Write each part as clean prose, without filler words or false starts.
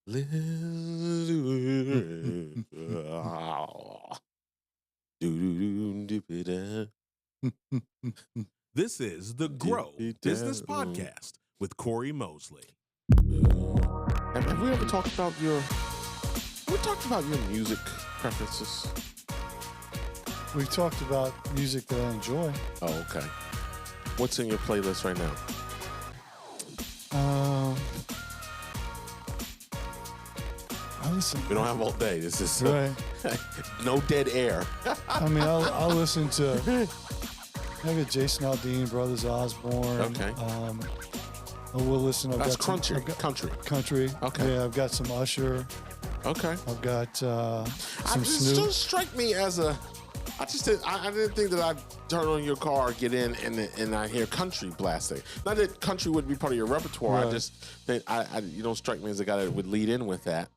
This is the Grow Business Podcast with Cory Mosley. Have we ever talked about your music preferences? We talked about music that I enjoy. Oh, okay. What's in your playlist right now? I listen. We don't have all day. This is Right. no dead air. I mean, I'll listen to. I got Jason Aldean, Brothers Osborne. Okay. We'll listen. That's country. Country. Okay. Yeah, I've got some Usher. Okay. I've got some It Snoop. still strike me as a. I didn't think that I'd turn on your car, get in, and I hear country blasting. Not that country would be part of your repertoire. Right. I just think you don't strike me as a guy that would lead in with that.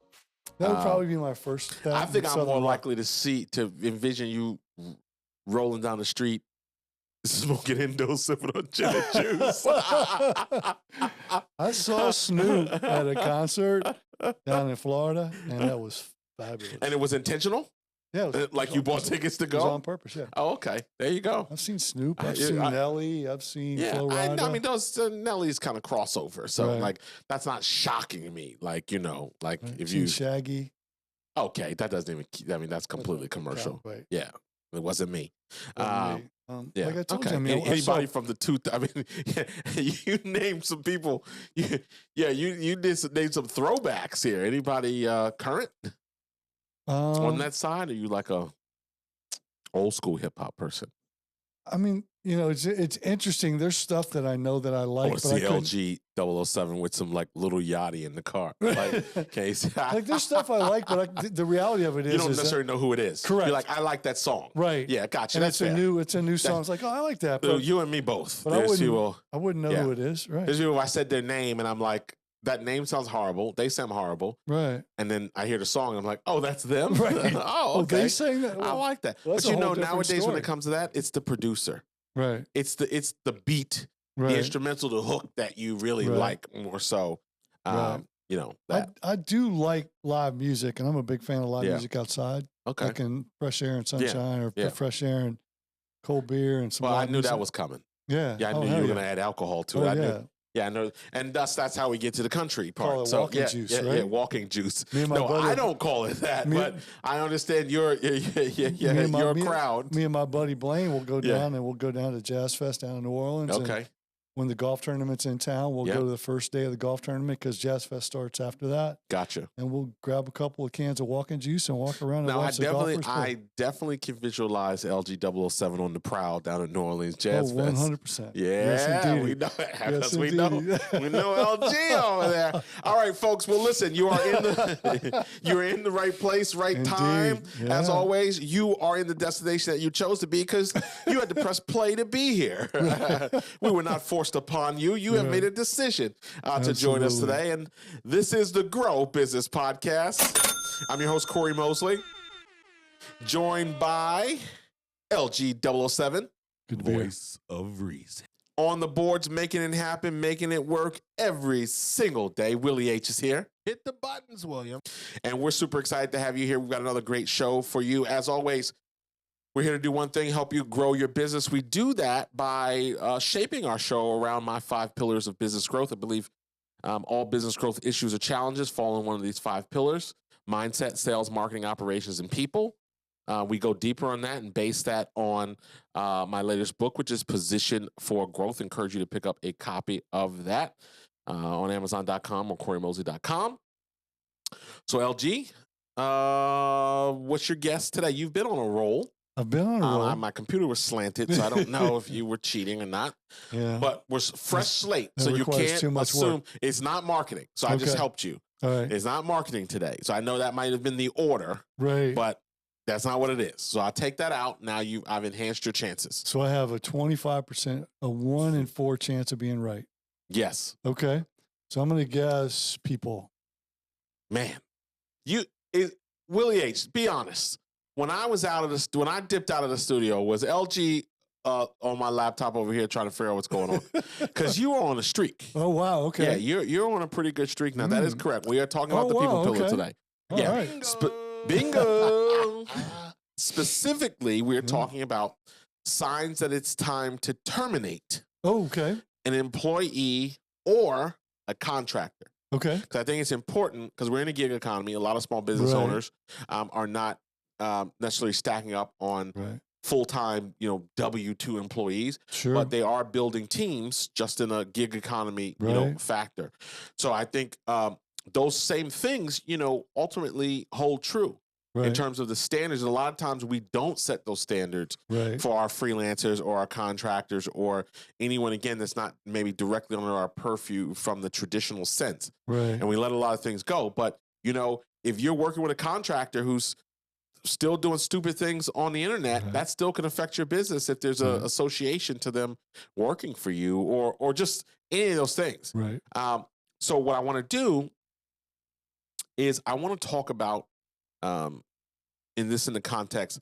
That would probably be my first. I think I'm more likely to envision you rolling down the street, smoking Indo, sipping on gin and juice. I saw Snoop at a concert down in Florida, and that was fabulous. And it was intentional? Yeah, Like you bought tickets to It was go? on purpose. Yeah. Oh, okay. There you go. I've seen Snoop. I've seen Nelly. I've seen Flo Rida. I mean, those Nelly's kind of crossover. So, Right. like, that's not shocking to me. Like, if I've you. seen Shaggy. Okay, that doesn't even. I mean, that's completely commercial. Right. Yeah, it wasn't me. Yeah. Yeah. Like I told okay. you, I mean, Anybody from the I mean, you named some people. You did name some throwbacks here. Anybody current on that side? Or are you like a old school hip hop person? I mean, it's interesting. There's stuff that I know that I like. I want to see LG 007 with some like little Yachty in the car. Like, okay, like there's stuff I like, but the reality of it is you don't necessarily know who it is. Correct. You're like, I like that song. Right. Yeah, gotcha. And That's it's fair. a new song. It's like, oh, I like that. But You and me both. But I wouldn't know who it is. Right. There's people I said their name and I'm like, that name sounds horrible. They sound horrible. Right. And then I hear the song and I'm like, oh, that's them? Right. Oh, okay. They sang that. I like that. Well, but nowadays when it comes to that, it's the producer. Right. It's the beat, Right. the instrumental, the hook that you really Right. like more so. Right. That. I do like live music, and I'm a big fan of live Yeah. music outside. Okay. Like in fresh air and sunshine, or Yeah. fresh air and cold beer and some. Well, I live knew music. that was coming. Yeah. Yeah, I Oh, knew hell you were yeah. going to add alcohol to Oh, it. I yeah. knew. Yeah, I know. And that's how we get to the country part. Call it So walking yeah, juice, yeah, right? yeah, walking juice. Me and my No, buddy- I don't call it that, Me- but I understand your crowd. Me and my buddy Blaine will go Yeah. down and we'll go down to Jazz Fest down in New Orleans. and Okay. when the golf tournament's in town, we'll Yeah. go to the first day of the golf tournament because Jazz Fest starts after that. Gotcha. And we'll grab a couple of cans of walking juice and walk around and Now, watch the golfers play. I definitely can visualize LG 007 on the prowl down in New Orleans Oh, Jazz Fest. 100%. Yeah, Yes, indeed. we know. Yes, Yes, we know. indeed. We know LG over there. All right, folks. Well, listen, you are in the you're in the right place, right time. Indeed. As Yeah. always, you are in the destination that you chose to be because you had to press play to be here. We were not forced upon you. You have Right. made a decision to join us Absolutely. today, and this is the Grow Business Podcast. I'm your host, Cory Mosley, joined by LG 007. Good beer. Voice of reason. On the boards, making it happen, making it work every single day. Willie H is here. Hit the buttons, William. And we're super excited to have you here. We've got another great show for you. As always, we're here to do one thing, help you grow your business. We do that by shaping our show around my 5 pillars of business growth. I believe all business growth issues or challenges fall in one of these 5 pillars: mindset, sales, marketing, operations, and people. We go deeper on that and base that on my latest book, which is Position for Growth. Encourage you to pick up a copy of that on Amazon.com or CoryMosley.com. So, LG, what's your guess today? You've been on a roll. I've been on a roll. My computer was slanted, so I don't know if you were cheating or not. Yeah. But we're fresh slate, that so you requires can't too much assume work. it's not marketing. So I just Okay. helped you. All right. It's not marketing today. So I know that might have been the order, Right. but that's not what it is. So I'll take that out. Now I've enhanced your chances. So I have a 25%, a 1 in 4 chance of being right. Yes, Okay. So I'm going to guess people. man. Willie H, be honest. When I dipped out of the studio, was LG on my laptop over here trying to figure out what's going on because you are on a streak. Oh wow, okay. Yeah, you're on a pretty good streak now. That is correct. We are talking about the people pillar today. All yeah, right. Bingo. Specifically, we're talking about signs that it's time to terminate. Oh, okay. An employee or a contractor. Okay. Because I think it's important because we're in a gig economy. A lot of small business owners are not necessarily stacking up on full-time, W-2 employees, but they are building teams just in a gig economy, factor. So I think those same things, ultimately hold true. In terms of the standards. And a lot of times we don't set those standards for our freelancers or our contractors or anyone, again, that's not maybe directly under our purview from the traditional sense. And we let a lot of things go. But, if you're working with a contractor who's still doing stupid things on the internet, that still can affect your business if there's an association to them working for you or just any of those things. So what I want to do is I want to talk about in the context,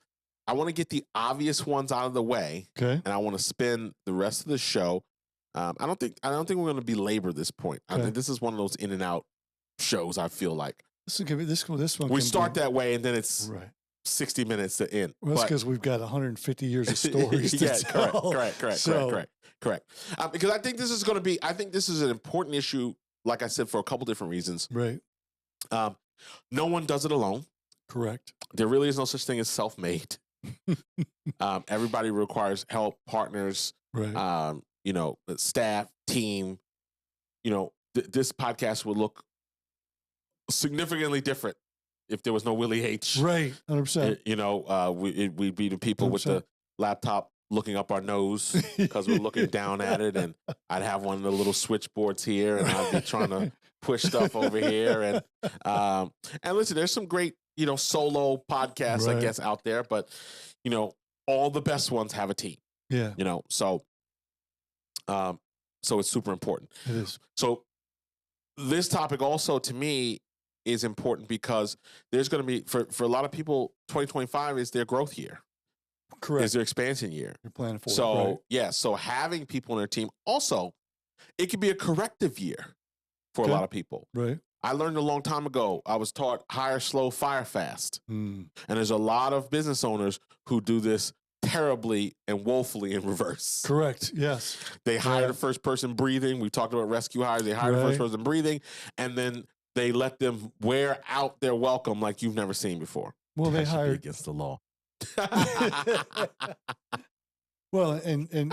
I want to get the obvious ones out of the way, and I want to spend the rest of the show. I don't think we're going to belabor this point. I think this is one of those in and out shows. I feel like this one. We start that way, and then it's 60 minutes to end. Well, that's because we've got 150 years of stories. To tell. Correct. Because I think this is going to be. I think this is an important issue. Like I said, for a couple different reasons. No one does it alone. Correct. There really is no such thing as self-made. Everybody requires help, partners, staff, team. This podcast would look significally different if there was no Willie H. 100%. We'd be the people 100%. With the laptop looking up our nose because we're looking down at it, and I'd have one of the little switchboards here, and I'd be trying to push stuff over here, and listen, there's some great solo podcasts I guess out there, but all the best ones have a team. So it's super important. It is. So this topic also to me is important because there's going to be for a lot of people 2025 is their growth year. Correct. Is their expansion year. You're planning for it. So having people on their team also, it could be a corrective year for a lot of people. I learned a long time ago, I was taught hire slow, fire fast. And there's a lot of business owners who do this terribly and woefully in reverse. Correct. Yes. They hire the first person breathing. We talked about rescue hires. They hire the first person breathing, and then they let them wear out their welcome like you've never seen before. Well, they hired against the law. Well, and I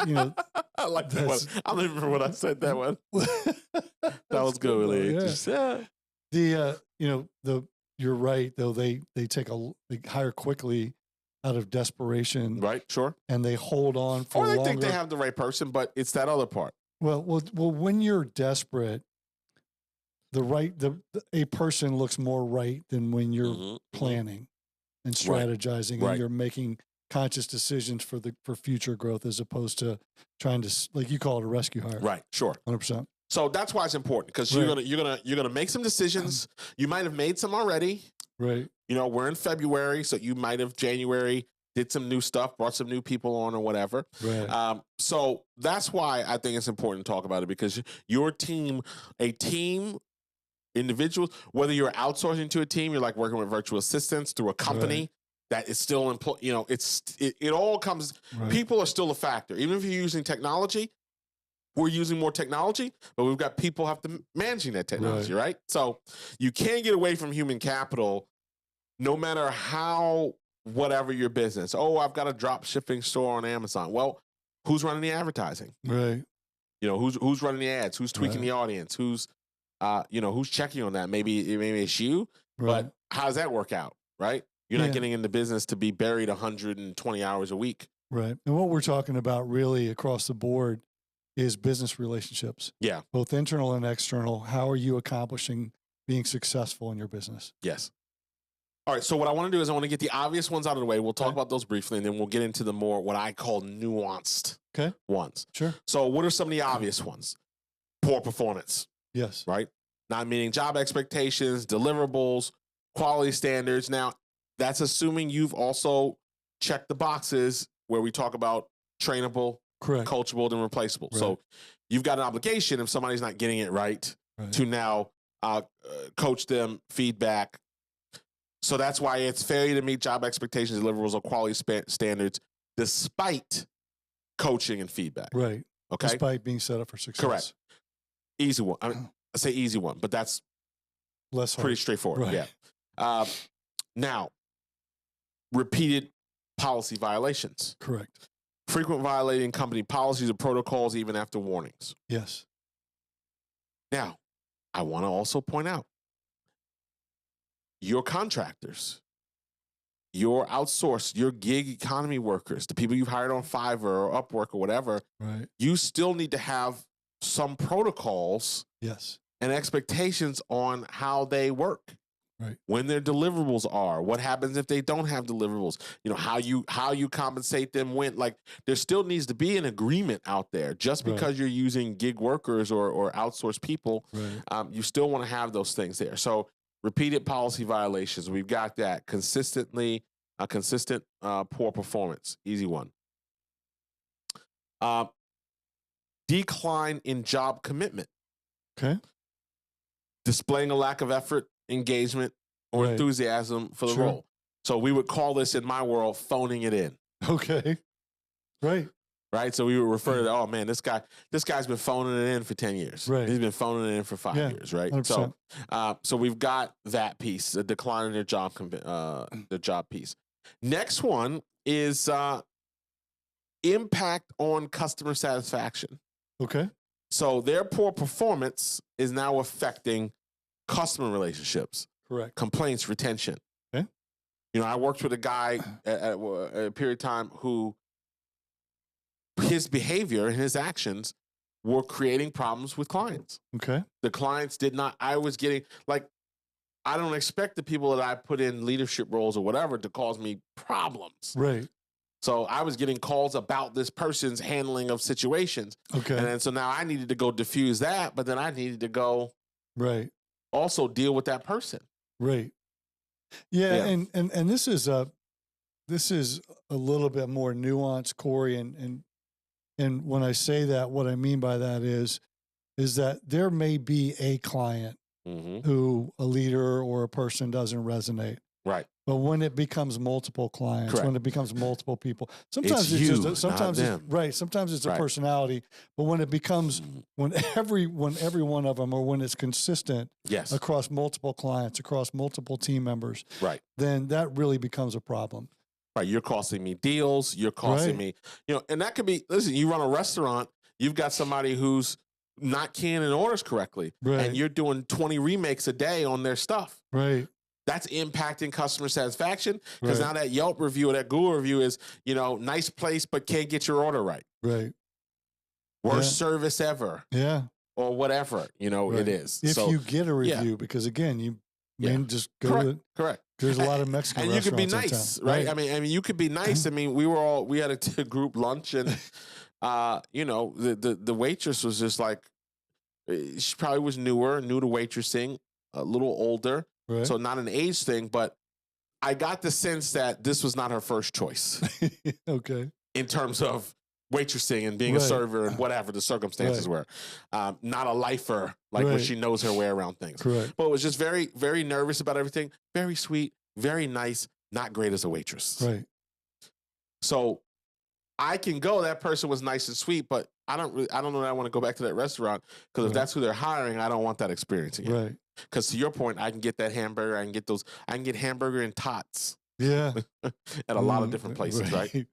like that one. I don't even remember what I said that one. That was good, really. You're right though. They hire quickly out of desperation, right? Sure, and they hold on for. Or they longer. think they have the right person, but it's that other part. Well, when you're desperate, a person looks more right than when you're planning and strategizing, and you're making conscious decisions for future growth as opposed to trying to, like you call it, a rescue hire. Right. Sure. 100%. So that's why it's important because you're gonna make some decisions. You might have made some already. Right. We're in February, so you might have January did some new stuff, brought some new people on or whatever. Right. So that's why I think it's important to talk about it because your team, individuals, whether you're outsourcing to a team, you're like working with virtual assistants through a company that is still it all comes. People are still a factor, even if you're using technology. We're using more technology, but we've got people have to managing that technology, right? So you can't get away from human capital, no matter how whatever your business. Oh, I've got a drop shipping store on Amazon. Well, who's running the advertising? Right. Who's running the ads? Who's tweaking the audience? Who's who's checking on that? Maybe it's you, but how does that work out? Right? You're not getting into business to be buried 120 hours a week. Right. And what we're talking about really across the board is business relationships. Yeah. Both internal and external. How are you accomplishing being successful in your business? Yes. All right. So what I want to do is I want to get the obvious ones out of the way. We'll talk about those briefly, and then we'll get into the more what I call nuanced ones. Sure. So what are some of the obvious ones? Poor performance. Yes. Right? Not meeting job expectations, deliverables, quality standards. Now, that's assuming you've also checked the boxes where we talk about trainable, correct, coachable, and replaceable. Right. So you've got an obligation if somebody's not getting it right to now coach them, feedback. So that's why it's failure to meet job expectations, deliverables, or quality standards, despite coaching and feedback. Right. Okay. Despite being set up for success. Correct. Easy one. I say easy one, but that's less hard. pretty straightforward. Right. Yeah. Now, repeated policy violations. Correct. Frequent violating company policies or protocols even after warnings. Yes. Now, I want to also point out your contractors, your outsourced, your gig economy workers, the people you've hired on Fiverr or Upwork or whatever, right. You still need to have some protocols yes. and expectations on how they work. Right. When their deliverables are, what happens if they don't have deliverables, how you compensate them when, like, there still needs to be an agreement out there. Just because you're using gig workers or outsourced people, you still want to have those things there. So repeated policy violations, we've got that. Consistent poor performance, easy one. Decline in job commitment. Okay. Displaying a lack of effort, engagement, or enthusiasm for the role. So we would call this, in my world, phoning it in. Okay. Right. Right. So we would refer to, oh man, this guy's been phoning it in for 10 years. Right. He's been phoning it in for 5 years. Right. 100%. So we've got that piece, the decline in their job, the job piece. Next one is impact on customer satisfaction. Okay. So their poor performance is now affecting customer relationships. Correct. Complaints, retention. Okay. I worked with a guy at a period of time who his behavior and his actions were creating problems with clients. Okay. The clients did not, I was getting, like, I don't expect the people that I put in leadership roles or whatever to cause me problems. Right. So I was getting calls about this person's handling of situations. Okay. And then so now I needed to go diffuse that, but then I needed to go also deal with that person. Right. Yeah. And this is a little bit more nuanced, Cory. And when I say that, what I mean by that is that there may be a client who a leader or a person doesn't resonate. Right. But when it becomes multiple clients, when it becomes multiple people, sometimes sometimes it's a personality, but when it becomes when every one of them, or when it's consistent across multiple clients, across multiple team members, then that really becomes a problem. Right. You're costing me deals. You're costing me, and that could be, listen, you run a restaurant, you've got somebody who's not keying in orders correctly, and you're doing 20 remakes a day on their stuff. Right. That's impacting customer satisfaction, because now that Yelp review or that Google review is, nice place, but can't get your order right. Right. Worst service ever. Yeah. Or whatever, it is. If you get a review, because again, you may just go Correct. There's a lot of Mexican and you could be restaurants nice, right? I mean, you could be nice. I mean, we had a group lunch, and the waitress was just like, she probably was new to waitressing, a little older, so not an age thing, but I got the sense that this was not her first choice. Okay. In terms of waitressing and being a server and whatever the circumstances were, not a lifer, like when she knows her way around things. Correct. But was just very, very nervous about everything. Very sweet, very nice, not great as a waitress. Right. So I can go, that person was nice and sweet, but I don't know that I want to go back to that restaurant, because if that's who they're hiring, I don't want that experience again. Right. Because to your point, I can get that hamburger, I can get hamburger and tots. Yeah. At a lot of different places, right?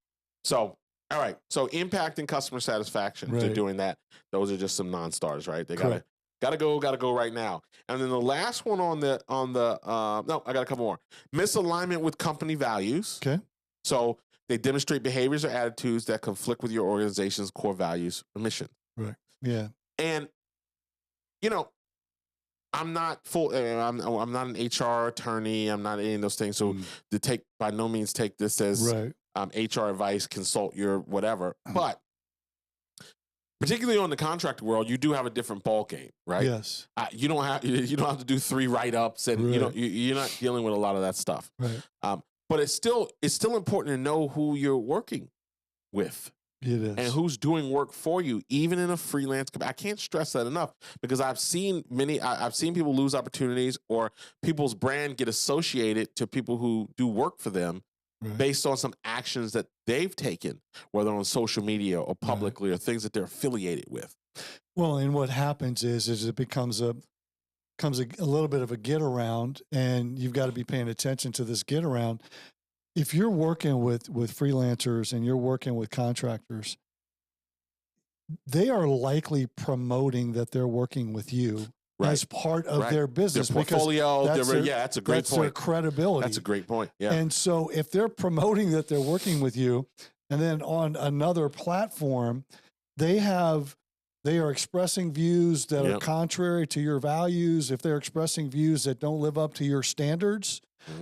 So, all right. So impacting customer satisfaction. They're doing that. Those are just some non-stars, right? They gotta go right now. And then the last one on the no, I got a couple more. Misalignment with company values. Okay. So they demonstrate behaviors or attitudes that conflict with your organization's core values or mission. Right. Yeah. And I'm not I'm not an HR attorney. I'm not any of those things. So by no means take this as HR advice, consult your whatever. But particularly on the contract world, you do have a different ball game, right? Yes. You don't have to do 3 write-ups, and you're not dealing with a lot of that stuff. Right. But it's still important to know who you're working with. It is. And who's doing work for you, even in a freelance. I can't stress that enough, because I've seen people lose opportunities, or people's brand get associated to people who do work for them based on some actions that they've taken, whether on social media or publicly, or things that they're affiliated with. Well, and what happens is it becomes a little bit of a get around, and you've got to be paying attention to this get around. If you're working with freelancers and you're working with contractors, they are likely promoting that they're working with you as part of their business. Their portfolio. That's a great point. That's their credibility. That's a great point. Yeah. And so if they're promoting that they're working with you, and then on another platform, they are expressing views that are contrary to your values, if they're expressing views that don't live up to your standards,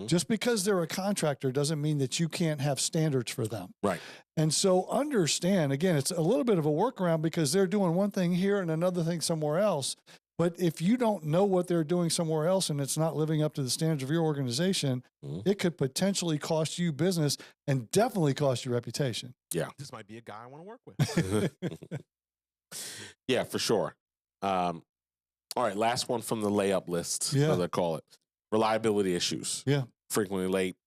just because they're a contractor doesn't mean that you can't have standards for them. Right. And so understand, again, it's a little bit of a workaround, because they're doing one thing here and another thing somewhere else. But if you don't know what they're doing somewhere else and it's not living up to the standards of your organization, it could potentially cost you business and definitely cost you reputation. Yeah. This might be a guy I want to work with. Yeah, for sure. All right, last one from the layup list, as I call it. Reliability issues. Yeah. Frequently late,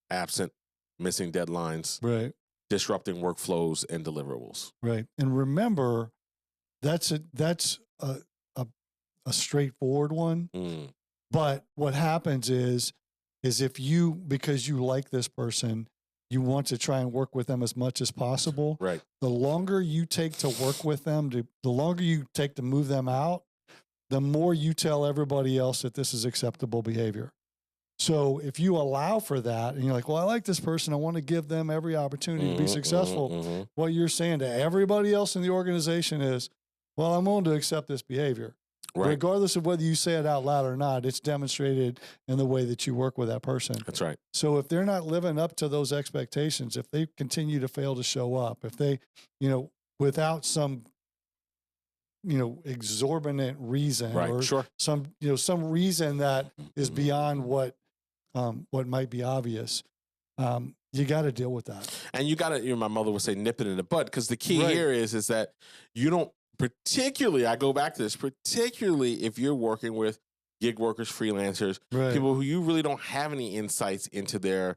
absent, missing deadlines. Right. Disrupting workflows and deliverables. Right. And remember, that's a straightforward one. But what happens is if you, because you like this person, you want to try and work with them as much as possible. Right. The longer you take to work with them, the longer you take to move them out, the more you tell everybody else that this is acceptable behavior. So if you allow for that, and you're like, well, I like this person, I want to give them every opportunity to be successful. What you're saying to everybody else in the organization is, well, I'm willing to accept this behavior. Right. Regardless of whether you say it out loud or not, it's demonstrated in the way that you work with that person. That's right. So if they're not living up to those expectations, if they continue to fail to show up, if they, without some, exorbitant reason, or some reason that is beyond what might be obvious, you got to deal with that. And you got to, my mother would say, nip it in the bud, because the key here is that you don't, particularly, I go back to this, particularly if you're working with gig workers, freelancers, people who you really don't have any insights into their,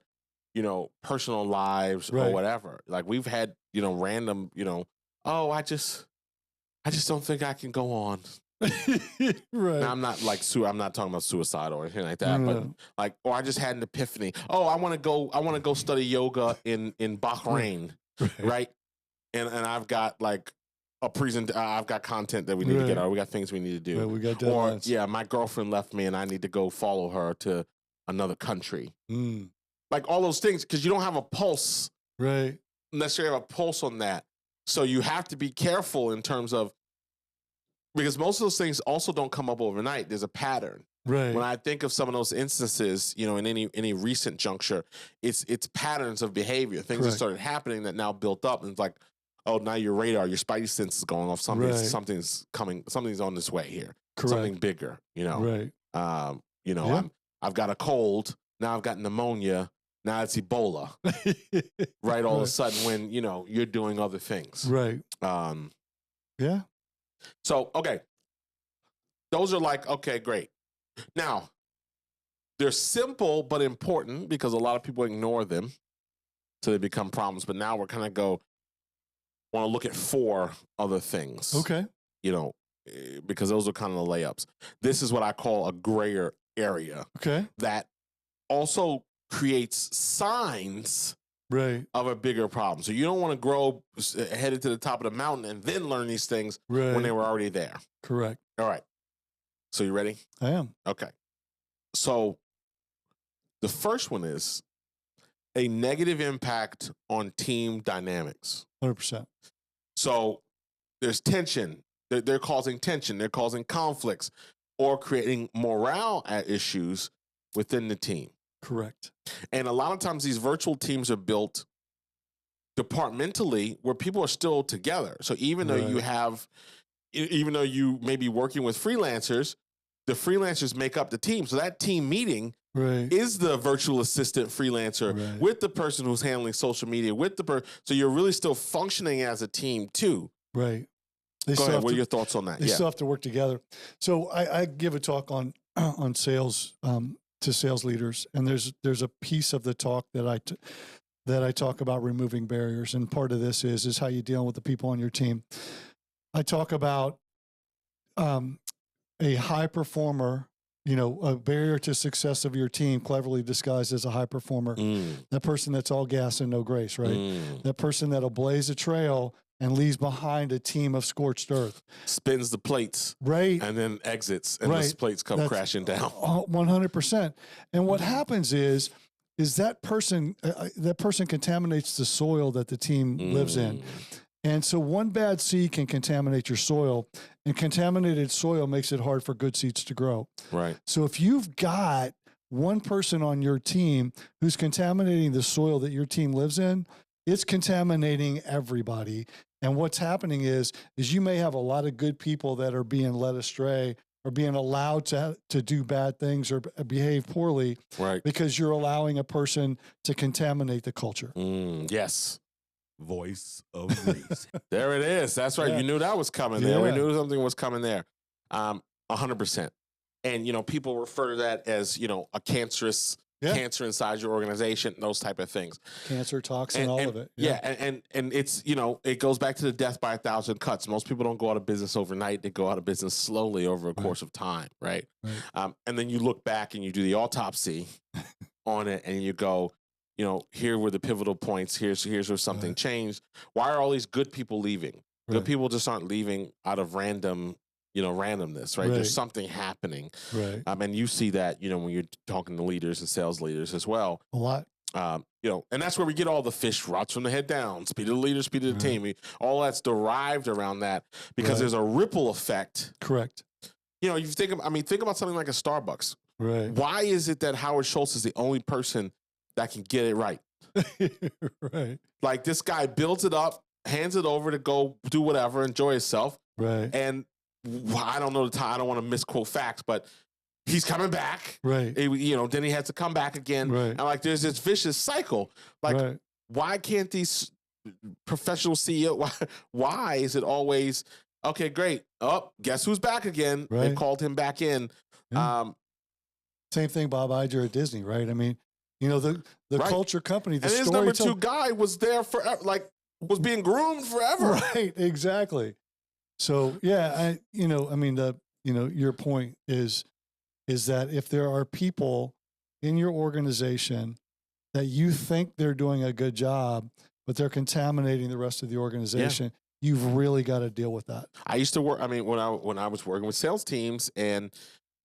personal lives or whatever. Like we've had, random, oh, I just don't think I can go on. Now, I'm not I'm not talking about suicide or anything like that, but or I just had an epiphany. Oh, I want to go study yoga in Bahrain, right? And I've got I've got content that we need to get out. We got things we need to do. We got deadlines. Or my girlfriend left me and I need to go follow her to another country. Like all those things, because you don't have a pulse, necessarily have a pulse on that. So you have to be careful in terms of, because most of those things also don't come up overnight. There's a pattern. Right. When I think of some of those instances, in any recent juncture, it's patterns of behavior, things that started happening that now built up, and it's like, oh, now your radar, your spidey sense is going off. Something's coming. Something's on this way here. Something bigger. Right. I've got a cold. Now I've got pneumonia. Now it's Ebola. Right. All of a sudden, when you're doing other things. Right. Yeah. So okay, those are okay, great. Now they're simple but important, because a lot of people ignore them, so they become problems. But now we're kind of want to look at 4 other things. Okay. Because those are kind of the layups. This is what I call a grayer area. Okay. That also creates signs of a bigger problem. So you don't want to grow headed to the top of the mountain and then learn these things when they were already there. Correct. All right. So you ready? I am. Okay. So the first one is a negative impact on team dynamics. 100%. So there's tension. They're causing tension. They're causing conflicts or creating morale issues within the team. Correct. And a lot of times these virtual teams are built departmentally where people are still together. So even though you may be working with freelancers, the freelancers make up the team. So that team meeting Right. is the virtual assistant freelancer with the person who's handling social media, with the so you're really still functioning as a team too. Right. Go ahead. What are your thoughts on that? They still have to work together. So I give a talk on sales to sales leaders, and there's a piece of the talk that I talk about removing barriers, and part of this is how you deal with the people on your team. I talk about a high performer, a barrier to success of your team, cleverly disguised as a high performer. That person that's all gas and no grace, right? That person that'll blaze a trail and leaves behind a team of scorched earth. Spins the plates. Right. And then exits, and the plates come crashing down. 100%. And what happens is that person contaminates the soil that the team lives in. And so one bad seed can contaminate your soil, and contaminated soil makes it hard for good seeds to grow. Right. So if you've got one person on your team who's contaminating the soil that your team lives in, it's contaminating everybody. And what's happening is you may have a lot of good people that are being led astray or being allowed to do bad things or behave poorly, right? Because you're allowing a person to contaminate the culture. Yes. Voice of reason. There it is. That's right. Yeah. You knew that was coming there. We knew something was coming there. 100%. And, people refer to that as, a cancerous cancer inside your organization, those type of things. Cancer, toxin, all of it. Yeah. And it's, it goes back to the death by 1,000 cuts. Most people don't go out of business overnight. They go out of business slowly over a course of time. Right. And then you look back and you do the autopsy on it and you go, here were the pivotal points. Here's where something changed. Why are all these good people leaving? Good people just aren't leaving out of randomness, right? There's something happening. Right. And you see that, when you're talking to leaders and sales leaders as well. A lot. And that's where we get all the fish rots from the head down, speed of the leader, speed of the team. All that's derived around that because there's a ripple effect. Correct. You think about something like a Starbucks. Right. Why is it that Howard Schultz is the only person that can get it right? Right. Like this guy builds it up, hands it over to go do whatever, enjoy himself. Right. And I don't know the time. I don't want to misquote facts, but he's coming back. Right. Then he has to come back again. Right. And there's this vicious cycle. Why can't these professional CEOs, why is it always, okay, great. Oh, guess who's back again? Right. They called him back in. Yeah. Same thing, Bob Iger at Disney, right? I mean, the culture company, the and his number 2 guy was there forever, was being groomed forever. Right, exactly. So your point is that if there are people in your organization that you think they're doing a good job, but they're contaminating the rest of the organization, you've really got to deal with that. I used to work. When I was working with sales teams and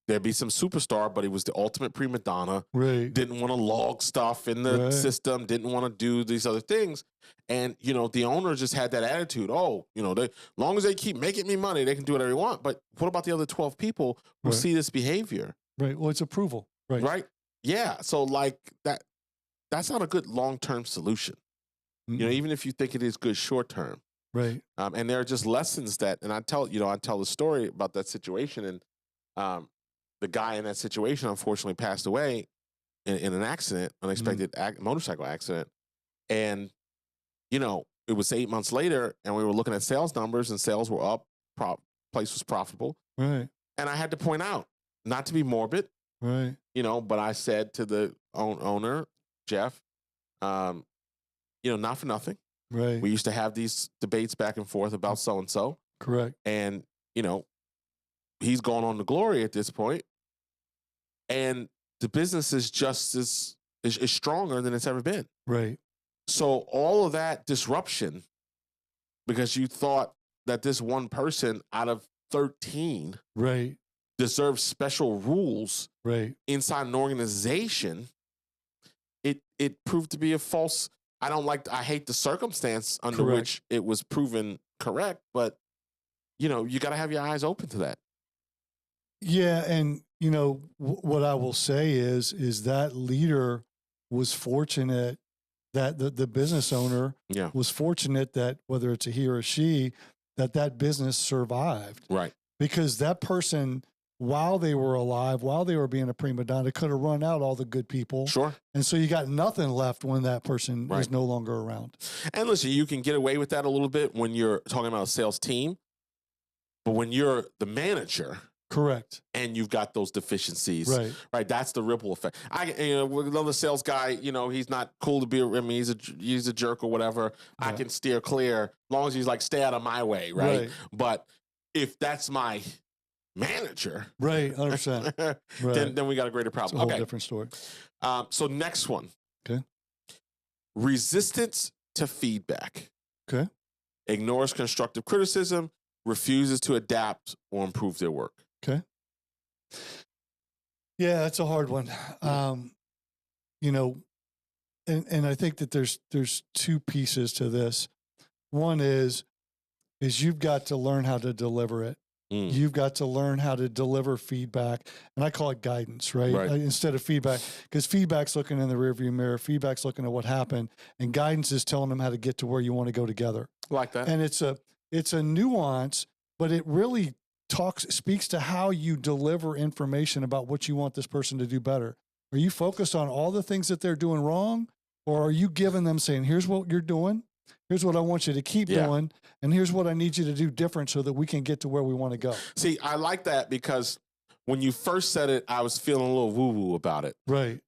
there'd be some superstar, but he was the ultimate prima donna. Right. Didn't want to log stuff in the system. Didn't want to do these other things. And, the owner just had that attitude. Oh, as long as they keep making me money, they can do whatever they want. But what about the other 12 people who see this behavior? Right. Well, it's approval. Right. Right. Yeah. So that's not a good long-term solution. Mm-hmm. Even if you think it is good short-term. Right. And there are just lessons and I tell the story about that situation. And, the guy in that situation unfortunately passed away in an accident, unexpected motorcycle accident. And, it was 8 months later and we were looking at sales numbers and sales were up. Place was profitable. Right. And I had to point out, not to be morbid, right. But I said to the owner, Jeff, not for nothing. Right. We used to have these debates back and forth about so-and-so. Correct. And, he's gone on to glory at this point, and the business is just is stronger than it's ever been. Right. So all of that disruption, because you thought that this one person out of 13 right deserves special rules right inside an organization, it proved to be a false. I hate the circumstance under correct. Which it was proven correct, but you got to have your eyes open to that. Yeah, and what I will say is that leader was fortunate that the business owner was fortunate that whether it's a he or a she, that business survived. Right. Because that person while they were alive, while they were being a prima donna, could have run out all the good people. Sure. And so you got nothing left when that person Right. is no longer around. And listen, you can get away with that a little bit when you're talking about a sales team. But when you're the manager, correct, and you've got those deficiencies, right? That's the ripple effect. With another sales guy, he's not cool to be. I mean, he's a jerk or whatever. Yeah. I can steer clear as long as he's like, stay out of my way, right? But if that's my manager, right, 100%, then we got a greater problem. It's a whole different story. So next one, okay, resistance to feedback. Okay, ignores constructive criticism, refuses to adapt or improve their work. Okay. Yeah, that's a hard one. And I think that there's two pieces to this. One is you've got to learn how to deliver it. You've got to learn how to deliver feedback. And I call it guidance, right? Instead of feedback, because feedback's looking in the rearview mirror, feedback's looking at what happened, and guidance is telling them how to get to where you want to go together. Like that. And it's a nuance, but it really speaks to how you deliver information about what you want this person to do better. Are you focused on all the things that they're doing wrong? Or are you giving them saying, here's what you're doing, here's what I want you to keep doing, and here's what I need you to do different so that we can get to where we want to go? See, I like that because when you first said it, I was feeling a little woo-woo about it. Right.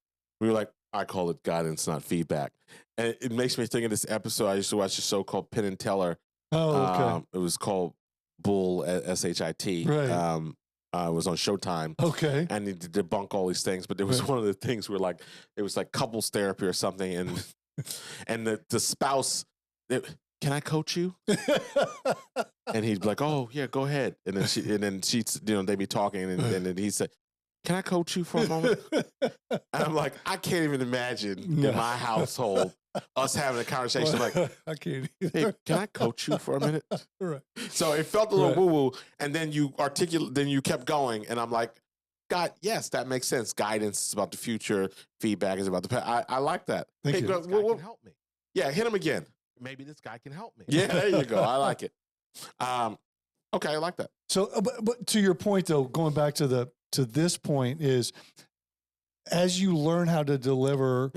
We were like, I call it guidance, not feedback. And it makes me think of this episode. I used to watch a show called Penn and Teller. Oh, okay. It was called Bull, S-H-I-T. Right. It was on Showtime. Okay. And it debunk all these things. But there was one of the things where like, it was like couples therapy or something. And and the spouse, can I coach you? And he'd be like, oh yeah, go ahead. And then she'd, they'd be talking and then he said, can I coach you for a moment? And I'm like, I can't even imagine in my household us having a conversation like, I can't either. Hey, can I coach you for a minute? Right. So it felt a little woo-woo, and then you kept going, and I'm like, God, yes, that makes sense. Guidance is about the future. Feedback is about the past. I like that. Thank you. This guy can help me. Yeah, hit him again. Maybe this guy can help me. Yeah, there you go. I like it. Okay, I like that. So, but to your point though, going back to this point is, as you learn how to deliver,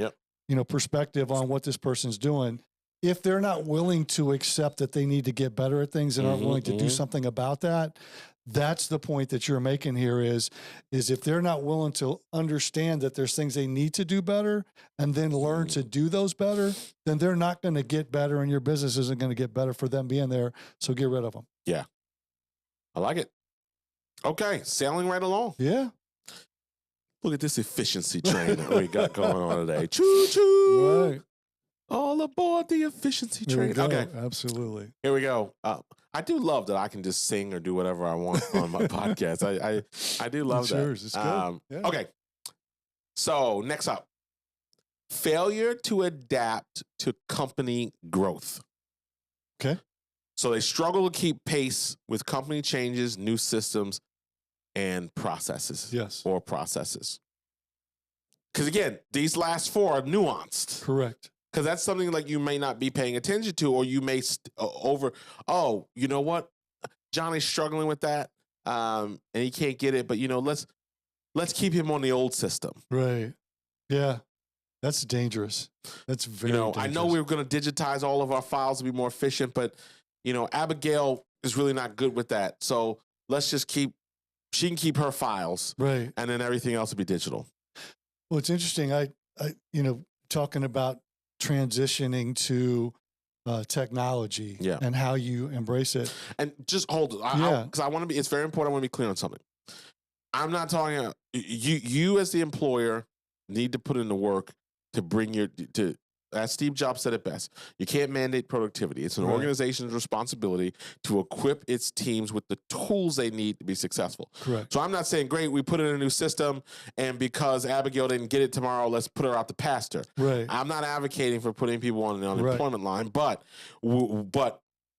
perspective on what this person's doing, if they're not willing to accept that they need to get better at things and aren't willing to do something about that, that's the point that you're making here is if they're not willing to understand that there's things they need to do better and then learn to do those better, then they're not going to get better and your business isn't going to get better for them being there. So get rid of them. Yeah. I like it. Okay. Sailing right along. Yeah. Look at this efficiency train that we got going on today. Choo choo. Right. All aboard the efficiency train. Okay. Absolutely. Here we go. I do love that I can just sing or do whatever I want on my podcast. I do love that. Yours. It's good. Yeah. Okay. So next up, failure to adapt to company growth. Okay. So they struggle to keep pace with company changes, new systems, and processes. Yes. Or processes. Because again, these last four are nuanced. Correct. Because that's something like you may not be paying attention to, or you may you know what? Johnny's struggling with that, and he can't get it. But let's keep him on the old system. Right. Yeah. That's dangerous. That's very dangerous. I know we're going to digitize all of our files to be more efficient, but Abigail is really not good with that. So let's just she can keep her files, right, and then everything else will be digital. Well, it's interesting. I talking about transitioning to technology and how you embrace it. And just hold it. Because I want to be, it's very important. I want to be clear on something. I'm not talking, you as the employer need to put in the work to bring as Steve Jobs said it best, you can't mandate productivity. It's an organization's responsibility to equip its teams with the tools they need to be successful. Correct. So I'm not saying, great, we put in a new system, and because Abigail didn't get it tomorrow, let's put her out to pasture. Right. I'm not advocating for putting people on the unemployment line, but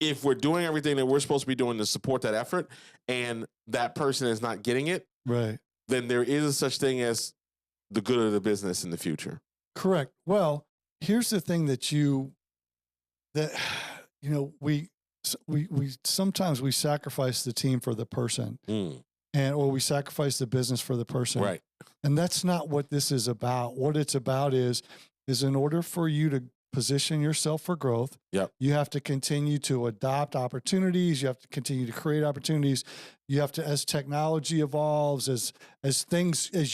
if we're doing everything that we're supposed to be doing to support that effort, and that person is not getting it, then there is a such thing as the good of the business in the future. Correct. Well, here's the thing we sometimes we sacrifice the team for the person. or we sacrifice the business for the person. Right. And that's not what this is about. What it's about is in order for you to position yourself for growth, you have to continue to adopt opportunities. You have to continue to create opportunities. You have to, as technology evolves, as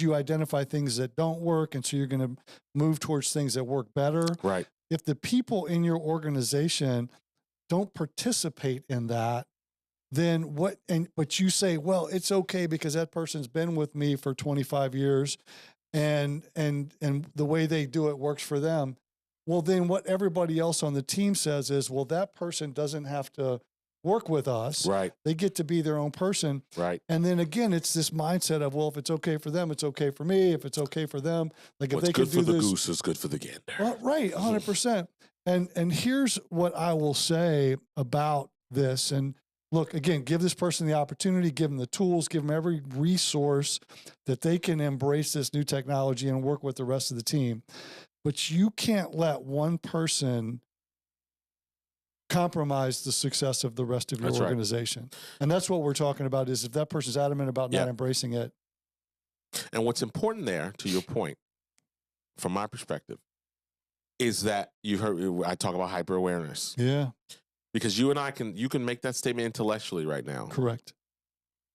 you identify things that don't work, and so you're going to move towards things that work better. Right. If the people in your organization don't participate in that, then but you say, well, it's okay because that person's been with me for 25 years and the way they do it works for them. Well, then what everybody else on the team says is, well, that person doesn't have to work with us. Right. They get to be their own person. Right. And then again, it's this mindset of, well, if it's okay for them, it's okay for me. If it's okay for them, like if they can do this. What's good for the goose is good for the gander. Well, right. 100%. And here's what I will say about this. And look, again, give this person the opportunity, give them the tools, give them every resource that they can embrace this new technology and work with the rest of the team. But you can't let one person compromise the success of the rest of your organization. Right. And that's what we're talking about, is if that person's adamant about not embracing it. And what's important there, to your point, from my perspective, is that you heard I talk about hyper awareness. Yeah. Because you can make that statement intellectually right now. Correct.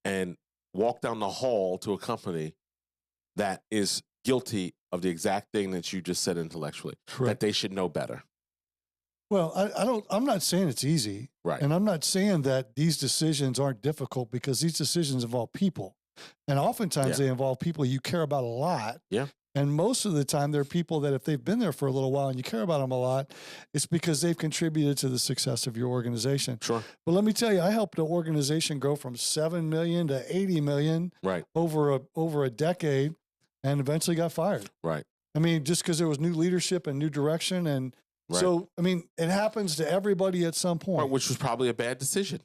And walk down the hall to a company that is guilty of the exact thing that you just said intellectually. Correct. That they should know better. Well, I'm not saying it's easy. Right. And I'm not saying that these decisions aren't difficult, because these decisions involve people. And oftentimes they involve people you care about a lot. Yeah. And most of the time, they're people that if they've been there for a little while and you care about them a lot, it's because they've contributed to the success of your organization. Sure. But let me tell you, I helped an organization go from 7 million to 80 million over a decade, and eventually got fired. Right. I mean, just because there was new leadership and new direction. And so, I mean, it happens to everybody at some point. Right, which was probably a bad decision.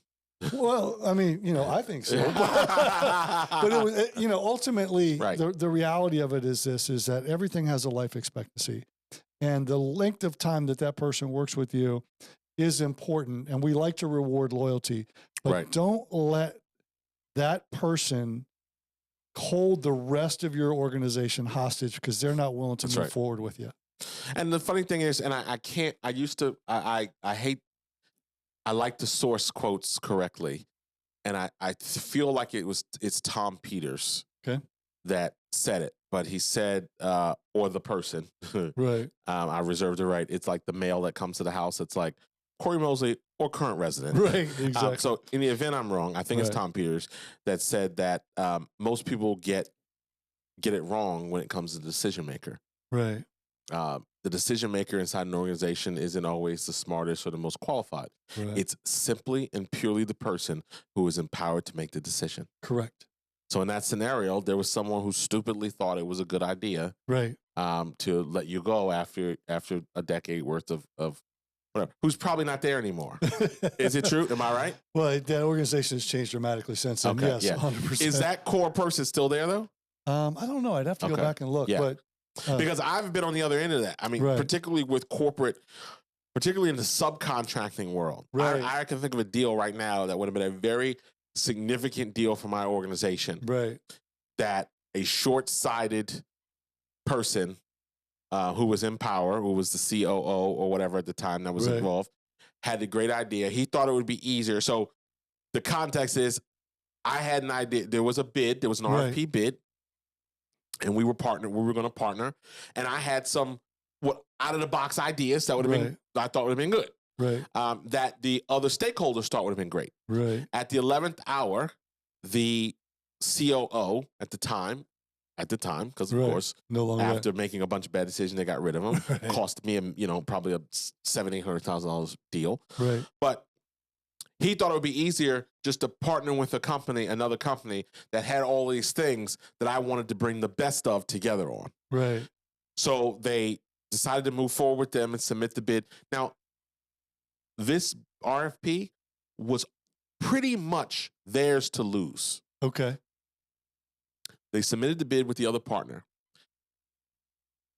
Well, I mean, I think so. But it was, ultimately, the reality of it is that everything has a life expectancy. And the length of time that person works with you is important. And we like to reward loyalty. But don't let that person hold the rest of your organization hostage because they're not willing to move forward with you. And the funny thing is, and I like to source quotes correctly. And I feel like it's Tom Peters that said it, but he said, or the person, right. I reserve the right. It's like the mail that comes to the house. It's like Cory Mosley or current resident. Right. Exactly. So in the event I'm wrong, I think it's Tom Peters that said that most people get it wrong when it comes to the decision maker. Right. The decision maker inside an organization isn't always the smartest or the most qualified. Right. It's simply and purely the person who is empowered to make the decision. Correct. So in that scenario, there was someone who stupidly thought it was a good idea, to let you go after a decade worth of whatever, who's probably not there anymore. Is it true? Am I right? Well, that organization has changed dramatically since then. Okay, yes, 100%. Is that core person still there though? I don't know. I'd have to go back and look. Yeah. But because I've been on the other end of that. I mean, particularly with corporate, particularly in the subcontracting world. Right. I can think of a deal right now that would have been a very significant deal for my organization. Right. That a short-sighted person who was in power, who was the COO or whatever at the time that was involved, had a great idea. He thought it would be easier. So the context is, I had an idea. There was a bid. There was an RFP bid. And we were going to partner. And I had some out-of-the-box ideas that would have been, I thought would have been good. Right. That the other stakeholders thought would have been great. Right. At the 11th hour, the COO at the time, because of course, no longer after making a bunch of bad decisions, they got rid of him. Cost me, probably a $700,000-$800,000 deal. Right. But he thought it would be easier just to partner with another company that had all these things that I wanted to bring the best of together on. Right. So they decided to move forward with them and submit the bid. Now, this RFP was pretty much theirs to lose. Okay. They submitted the bid with the other partner.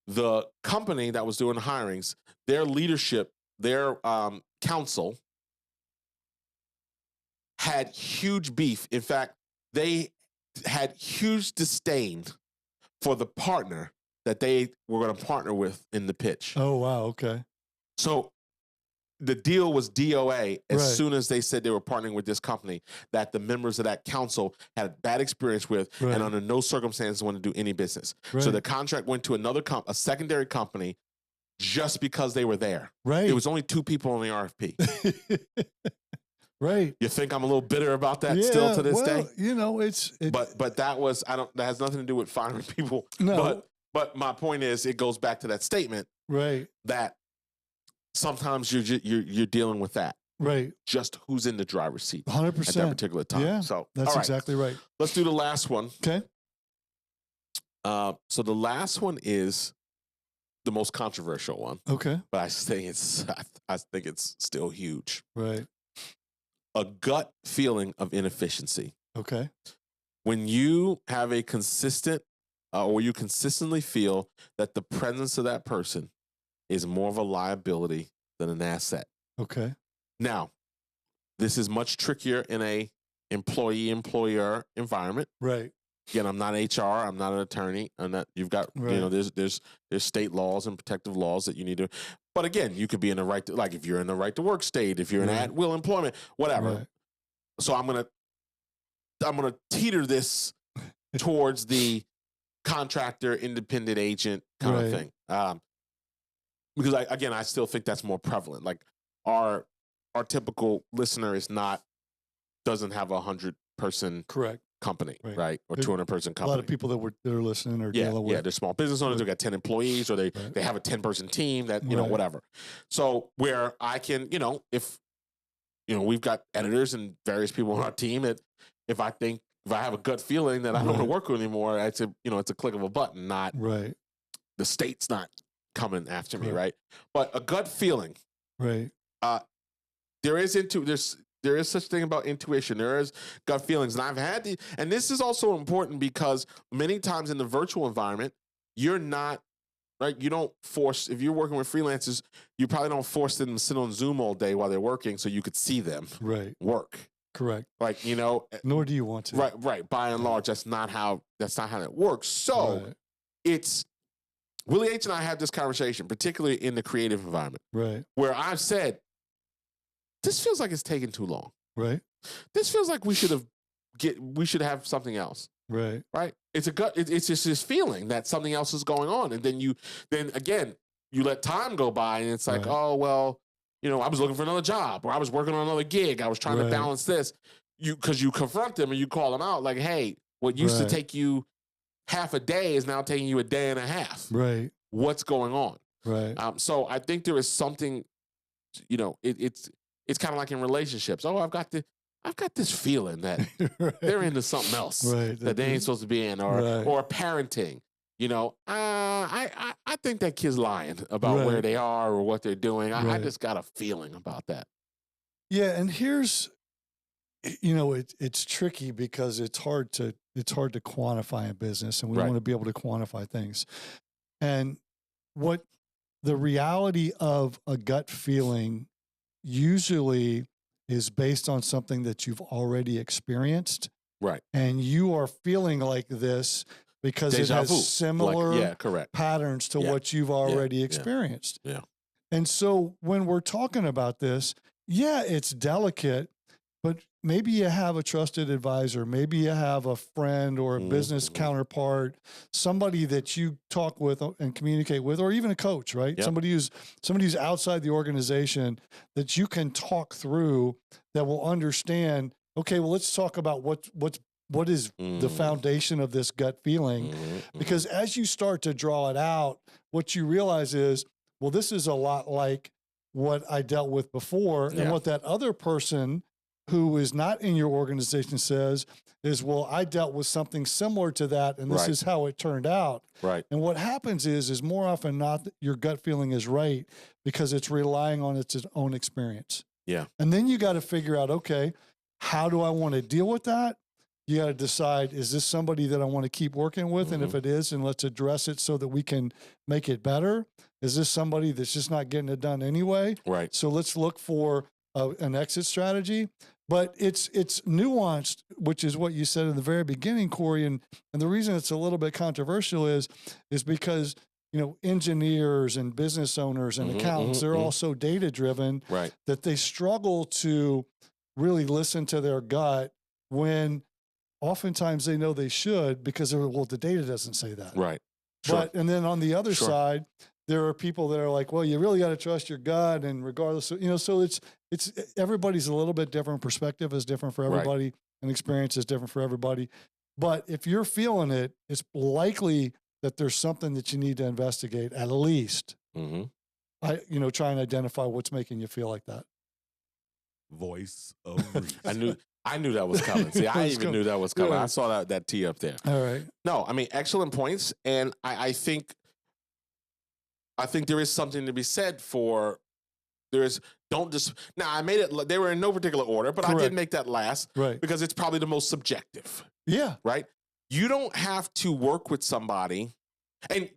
The company that was doing the hirings, their leadership, their council, had huge beef. In fact, they had huge disdain for the partner that they were going to partner with in the pitch. Oh, wow. Okay. So the deal was DOA as Right. soon as they said they were partnering with this company that the members of that council had a bad experience with Right. and under no circumstances want to do any business. Right. So the contract went to a secondary company just because they were there. Right. It was only 2 people on the RFP. Right. You think I'm a little bitter about that still to this day? You know, it's But that has nothing to do with firing people. No. But my point is, it goes back to that statement right. that sometimes you're dealing with that. Right. Just who's in the driver's seat 100%. at that particular time. Yeah, so that's all right, exactly right. let's do the last one. Okay. So the last one is the most controversial one, Okay. but I think it's still huge. Right. A gut feeling of inefficiency. Okay. When you have a consistent, or you consistently feel that the presence of that person is more of a liability than an asset. Okay. Now, this is much trickier in a employee-employer environment. Right. Again, I'm not HR. I'm not an attorney. I'm not. You've got Right. There's state laws and protective laws that you need to. But again, you could be in the right to, like if you're in the right to work state, if you're in Right. at-will employment, whatever. Right. So I'm gonna teeter this towards the contractor, independent agent kind of Right. thing. Because I still think that's more prevalent. Like our typical listener doesn't have 100-person Correct. company, Right. right? Or There- 200-person A company. lot of people that are listening are dealing with. Yeah, they're small business owners. They've got 10 employees, or they Right. have a 10-person team that, Right. whatever. So where I can, if we've got editors and various people on our team that if I have a gut feeling that I don't want to Right. work with anymore, it's a click of a button, not Right. the state's not coming after me, Right. right? But a gut feeling, Right. there is such thing about intuition. There is gut feelings, and I've had and this is also important because many times in the virtual environment, you're not right. You don't force if you're working with freelancers, you probably don't force them to sit on Zoom all day while they're working, so you could see them Right. work. Correct. Like Nor do you want to. right. By and large, that's not how it works. So Right. it's Willie H and I had this conversation, particularly in the creative environment, Right. where I've said, this feels like it's taking too long. Right. This feels like we should have something else, Right. right? It's it's just this feeling that something else is going on. And then again, you let time go by and it's like, Right. oh, well, I was looking for another job or I was working on another gig. I was trying to Right. balance this. Because you confront them and you call them out like, hey, what used to Right. take you half a day is now taking you a day and a half. Right. What's going on? Right. So I think there is something, it's kind of like in relationships. Oh, I've got this feeling that Right. they're into something else Right. that they ain't supposed to be in, or Right. or parenting. I think that kid's lying about where Right. they are or what they're doing. I Right. just got a feeling about that. Yeah, and here's, it's tricky because it's hard to quantify in business, and we Right. want to be able to quantify things. And what the reality of a gut feeling usually is based on something that you've already experienced, Right. and you are feeling like this because it Deja has vu. similar Yeah, correct. patterns to Yeah. what you've already Yeah. experienced. Yeah. And so when we're talking about this, yeah, it's delicate, but maybe you have a trusted advisor, maybe you have a friend or a business Mhm. counterpart, somebody that you talk with and communicate with, or even a coach, right? Yep. Somebody who's outside the organization that you can talk through that will understand, okay, well, let's talk about what is the foundation of this gut feeling. Because as you start to draw it out, what you realize is, well, this is a lot like what I dealt with before. Yeah. And what that other person who is not in your organization says is, well, I dealt with something similar to that, and this Right. is how it turned out. Right. And what happens is more often not that your gut feeling is right because it's relying on its own experience. Yeah. And then you got to figure out, okay, how do I want to deal with that? You got to decide, is this somebody that I want to keep working with? And if it is, then let's address it so that we can make it better. Is this somebody that's just not getting it done anyway? Right. So let's look for an exit strategy. But it's nuanced, which is what you said in the very beginning, Cory. And the reason it's a little bit controversial is because, engineers and business owners and accountants, they're all so data driven that they struggle to really listen to their gut when oftentimes they know they should because the data doesn't say that. Right. But, and then on the other side, there are people that are like, well, you really got to trust your gut, and regardless of, so it's everybody's a little bit different. Perspective is different for everybody, and experience is different for everybody. But if you're feeling it, it's likely that there's something that you need to investigate at least. Try and identify what's making you feel like that. Voice of reason. I knew that was coming. See, I even knew that was coming. Yeah. I saw that T up there. All right. No, I mean, excellent points, and I think there is something to be said for don't just now. I made it. They were in no particular order, but Correct. I did make that last because it's probably the most subjective. Yeah. Right. You don't have to work with somebody, and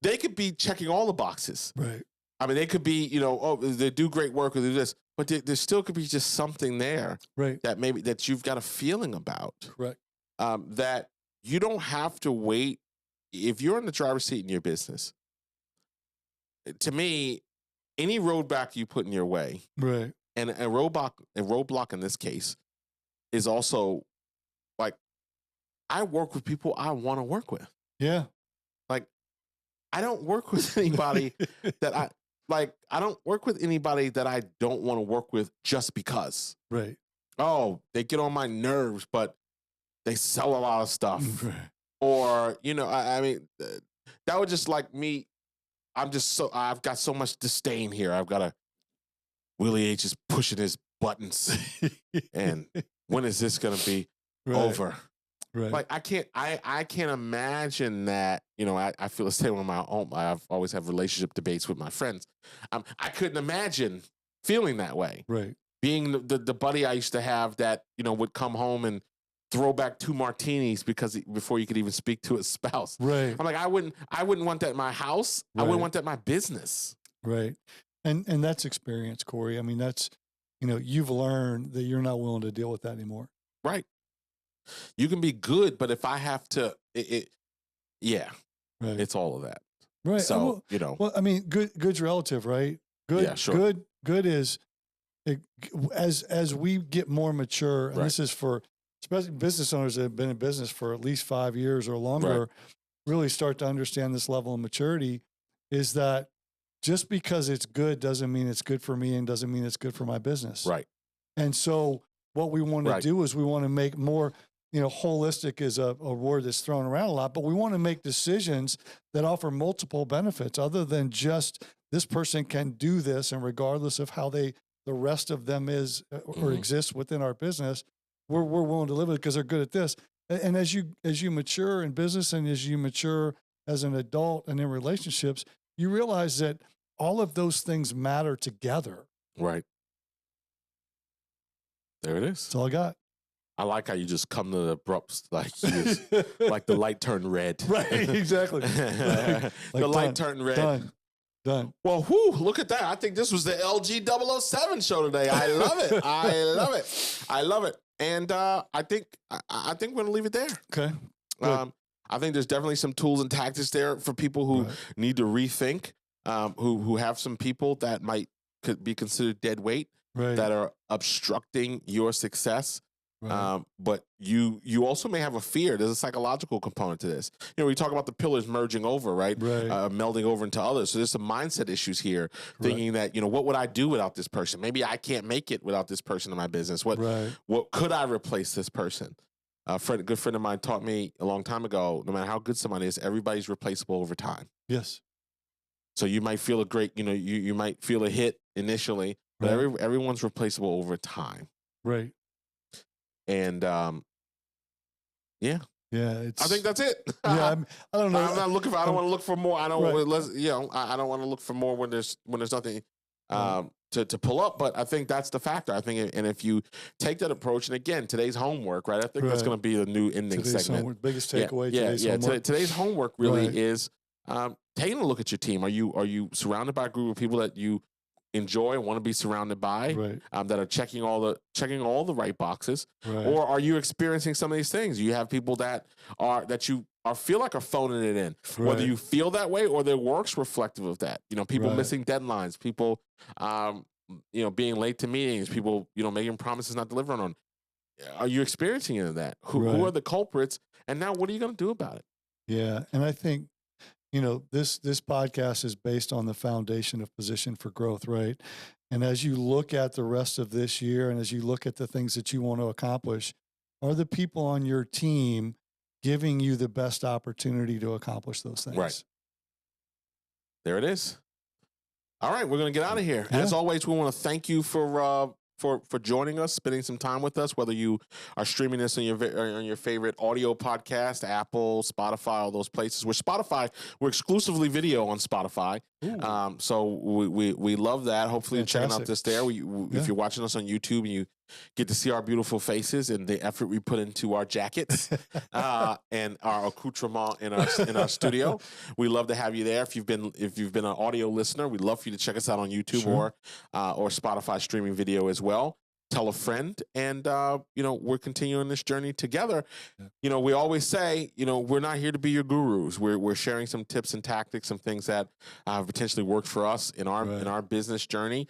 they could be checking all the boxes. Right. I mean, they could be, they do great work or they do this, but there still could be just something there, that you've got a feeling about. Correct. That you don't have to wait. If you're in the driver's seat in your business, to me, any roadblock you put in your way, right, and a roadblock in this case is also like, I work with people I want to work with. Yeah. Like, I don't work with anybody that I don't work with anybody that I don't want to work with just because. Right. Oh, they get on my nerves, but they sell a lot of stuff. Right. Or, I mean, that would just like me. I've got so much disdain here. I've got Willie H is pushing his buttons. And when is this going to be over? Right. Like, I can't imagine that, I feel the same on my own. I've always had relationship debates with my friends. I couldn't imagine feeling that way. Right. Being the buddy I used to have that, would come home and throw back 2 martinis before you could even speak to his spouse. Right. I'm like, I wouldn't want that in my house. Right. I wouldn't want that in my business. Right. And that's experience, Cory. I mean, that's, you've learned that you're not willing to deal with that anymore. Right. You can be good, but if I have to, it's all of that. Right. So, Well, I mean, good's relative, right? Good, yeah, sure. Good is, as we get more mature, and this is for especially business owners that have been in business for at least 5 years or longer, really start to understand this level of maturity, is that just because it's good doesn't mean it's good for me and doesn't mean it's good for my business. Right. And so what we want to do is we want to make more, holistic is a word that's thrown around a lot, but we want to make decisions that offer multiple benefits other than just this person can do this, and regardless of how the rest of them is or exists within our business, we're willing to live it because they're good at this. And as you mature in business and as you mature as an adult and in relationships, you realize that all of those things matter together. Right. There it is. That's all I got. I like how you just come to the abrupt, like like the light turned red. Right, exactly. The light turned red. Done. Well, look at that. I think this was the LG 007 show today. I love it. I love it. And I think we're going to leave it there. Okay. I think there's definitely some tools and tactics there for people who need to rethink, who have some people that could be considered dead weight, that are obstructing your success. Right. But you also may have a fear. There's a psychological component to this. We talk about the pillars merging over, right? Melding over into others. So there's some mindset issues here, thinking that, what would I do without this person? Maybe I can't make it without this person in my business. What could I replace this person? A good friend of mine taught me a long time ago, no matter how good someone is, everybody's replaceable over time. Yes. So you might feel you might feel a hit initially, but everyone's replaceable over time. Right. And I think that's it. I don't know. I'm not looking for. I don't want to look for more. I don't. I don't want to look for more when there's nothing to pull up. But I think that's the factor. I think, and if you take that approach, and again, today's homework, right? I think that's going to be the new ending segment. Homework, biggest takeaway. Today's homework really is taking a look at your team. Are you surrounded by a group of people that you enjoy and want to be surrounded by, right. That are checking all the right boxes, Right. or are you experiencing some of these things? You have people that you feel like are phoning it in, Right. whether you feel that way or their work's reflective of that. People Right. missing deadlines, people, being late to meetings, people, making promises not delivering on. Are you experiencing any of that? Who are the culprits? And now what are you going to do about it? Yeah. And I think, this podcast is based on the foundation of Position for Growth, right? And as you look at the rest of this year and as you look at the things that you want to accomplish, are the people on your team giving you the best opportunity to accomplish those things? Right. There it is. All right, we're going to get out of here. Yeah. As always, we want to thank you for joining us, spending some time with us, whether you are streaming this on your favorite audio podcast, Apple, Spotify, all those places. We're exclusively video on Spotify. So we love that. Hopefully you're checking out this there. If you're watching us on YouTube and you get to see our beautiful faces and the effort we put into our jackets and our accoutrement in our studio, we love to have you there. If you've been an audio listener, we'd love for you to check us out on YouTube or Spotify streaming video as well. Tell a friend, and we're continuing this journey together. Yeah. We always say, we're not here to be your gurus. We're sharing some tips and tactics, some things that potentially worked for us in our business journey.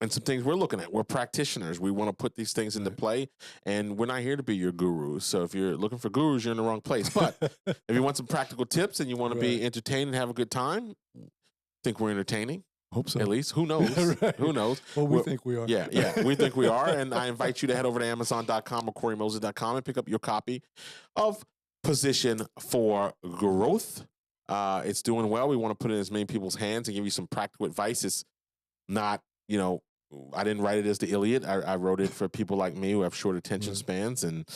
And some things we're looking at. We're practitioners. We want to put these things into play, and we're not here to be your gurus. So if you're looking for gurus, you're in the wrong place. But if you want some practical tips and you want to be entertained and have a good time, think we're entertaining. Hope so. At least. Who knows? Right. Who knows? Well, we think we are. Yeah, we think we are. And I invite you to head over to Amazon.com or CoryMosley.com and pick up your copy of Position for Growth. It's doing well. We want to put it in as many people's hands and give you some practical advice. It's not, I didn't write it as the Iliad. I wrote it for people like me who have short attention spans and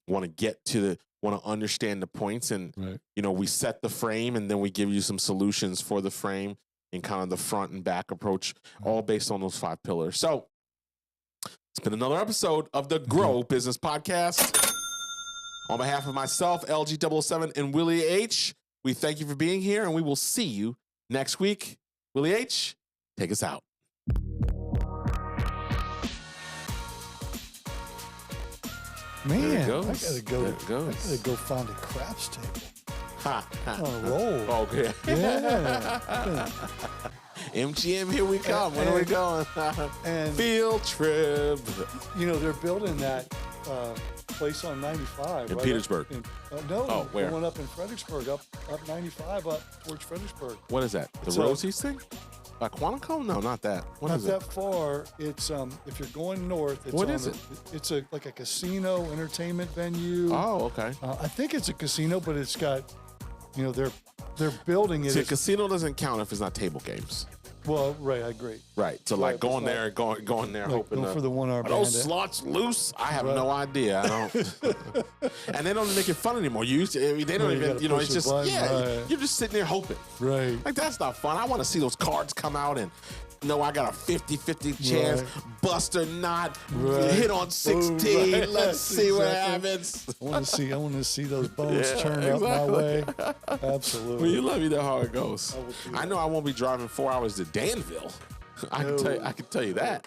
want to understand the points. And, we set the frame and then we give you some solutions for the frame in kind of the front and back approach, all based on those 5 pillars. So it's been another episode of the Grow Business Podcast. On behalf of myself, LG007, and Willie H., we thank you for being here, and we will see you next week. Willie H., take us out. Man, I gotta go find a craps table. On a roll. Okay. Yeah. MGM, here we come. When are we going? And field trip. They're building that place on 95 in right Petersburg. Where? The one up in Fredericksburg, up 95, up towards Fredericksburg. What is that? The Rosie's thing? Quantico? No, not that. Not that far. It's if you're going north. What is it? It's like a casino entertainment venue. Oh, okay. I think it's a casino, but it's got, they're building it. See, a casino doesn't count if it's not table games. Well, right, I agree. Right, so like going there, hoping for the 1 hour. Are those slots loose? I have no idea. I don't. And they don't even make it fun anymore. They don't even. It's just you're just sitting there hoping. Right. Like that's not fun. I want to see those cards come out and. No, I got a 50-50 chance. Bust or not. Hit on 16. Let's see what happens. I want to see those bones turn up my way. Absolutely. Well, you let me know how it goes. I know I won't be driving 4 hours to Danville. I can tell you that.